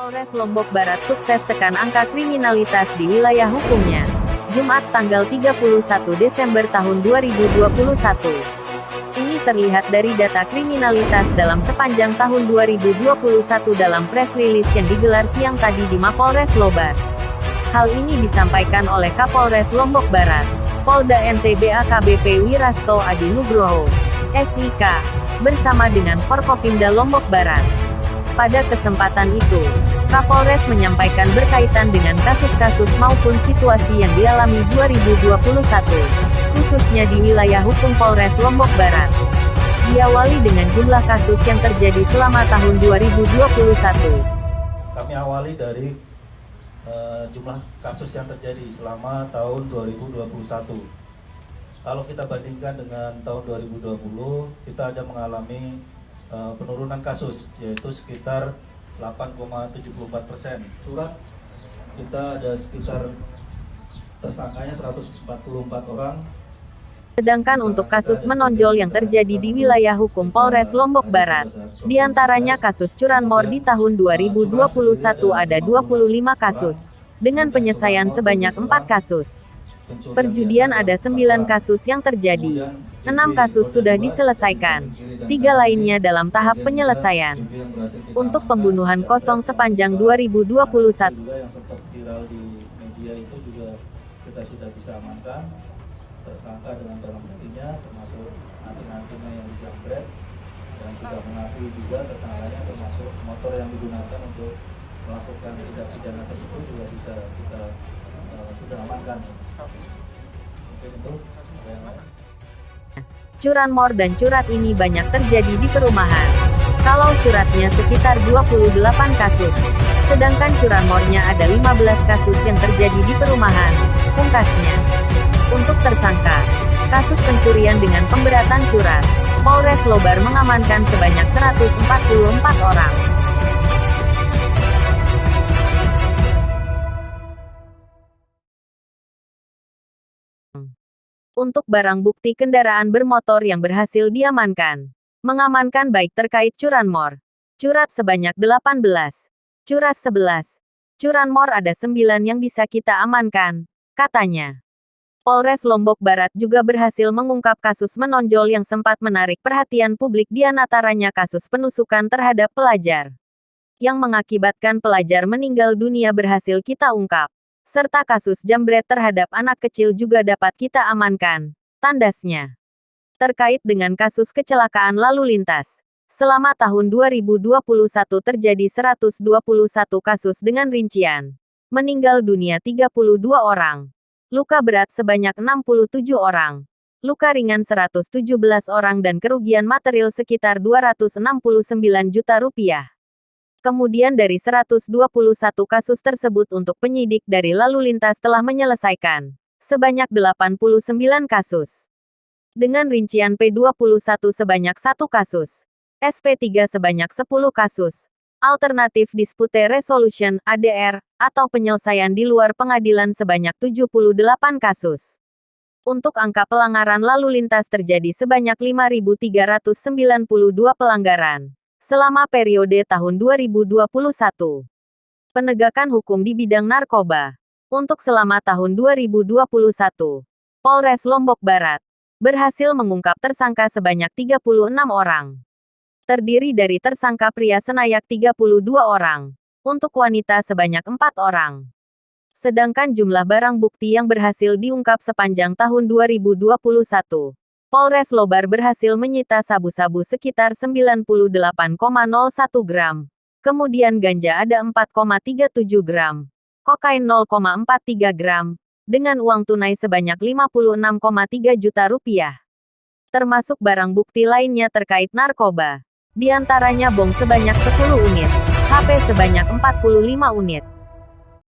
Polres Lombok Barat sukses tekan angka kriminalitas di wilayah hukumnya. Jumat tanggal 31 Desember tahun 2021. Ini terlihat dari data kriminalitas dalam sepanjang tahun 2021 dalam press release yang digelar siang tadi di Mapolres Lobar. Hal ini disampaikan oleh Kapolres Lombok Barat, Polda NTB AKBP Wirasto Adi Nugroho, SIK, bersama dengan Forkopimda Lombok Barat. Pada kesempatan itu, Kapolres menyampaikan berkaitan dengan kasus-kasus maupun situasi yang dialami 2021, khususnya di wilayah hukum Polres Lombok Barat. Diawali dengan jumlah kasus yang terjadi selama tahun 2021. Kami awali dari jumlah kasus yang terjadi selama tahun 2021. Kalau kita bandingkan dengan tahun 2020, kita ada mengalami penurunan kasus, yaitu sekitar 8,74%. Surat kita ada sekitar tersangkanya 144 orang. Sedangkan untuk kasus menonjol yang terjadi di wilayah hukum Polres Lombok Barat, diantaranya kasus curanmor di tahun 2021 ada 25 kasus, dengan penyelesaian sebanyak 4 kasus. Perjudian ada 9 kasus yang terjadi, 6 kasus sudah diselesaikan, 3 lainnya dalam tahap penyelesaian. Untuk pembunuhan kosong sepanjang 2021. Yang sempat viral di media itu juga kita sudah bisa amankan tersangka dengan barang buktinya, termasuk anting-antingnya yang dijambret, dan sudah mengakui juga tersangkanya, termasuk motor yang digunakan untuk melakukan tindak pidana tersebut juga bisa kita sudah amankan. Mungkin itu yang lain. Curanmor dan curat ini banyak terjadi di perumahan. Kalau curatnya sekitar 28 kasus, sedangkan curanmornya ada 15 kasus yang terjadi di perumahan, pungkasnya. Untuk tersangka, kasus pencurian dengan pemberatan curat, Polres Lobar mengamankan sebanyak 144 orang. Untuk barang bukti kendaraan bermotor yang berhasil diamankan. Mengamankan baik terkait curanmor. Curat sebanyak 18. Curas 11. Curanmor ada 9 yang bisa kita amankan, katanya. Polres Lombok Barat juga berhasil mengungkap kasus menonjol yang sempat menarik perhatian publik, di antaranya kasus penusukan terhadap pelajar. Yang mengakibatkan pelajar meninggal dunia berhasil kita ungkap. Serta kasus jambret terhadap anak kecil juga dapat kita amankan, tandasnya. Terkait dengan kasus kecelakaan lalu lintas, selama tahun 2021 terjadi 121 kasus dengan rincian meninggal dunia 32 orang, luka berat sebanyak 67 orang, luka ringan 117 orang dan kerugian material sekitar 269 juta rupiah. Kemudian dari 121 kasus tersebut untuk penyidik dari lalu lintas telah menyelesaikan sebanyak 89 kasus. Dengan rincian P21 sebanyak 1 kasus, SP3 sebanyak 10 kasus, alternatif dispute resolution (ADR) atau penyelesaian di luar pengadilan sebanyak 78 kasus. Untuk angka pelanggaran lalu lintas terjadi sebanyak 5.392 pelanggaran. Selama periode tahun 2021. Penegakan hukum di bidang narkoba. Untuk selama tahun 2021, Polres Lombok Barat berhasil mengungkap tersangka sebanyak 36 orang. Terdiri dari tersangka pria senayak 32 orang, untuk wanita sebanyak 4 orang. Sedangkan jumlah barang bukti yang berhasil diungkap sepanjang tahun 2021. Polres Lobar berhasil menyita sabu-sabu sekitar 98,01 gram. Kemudian ganja ada 4,37 gram. Kokain 0,43 gram. Dengan uang tunai sebanyak 56,3 juta rupiah. Termasuk barang bukti lainnya terkait narkoba. Di antaranya bom sebanyak 10 unit. HP sebanyak 45 unit.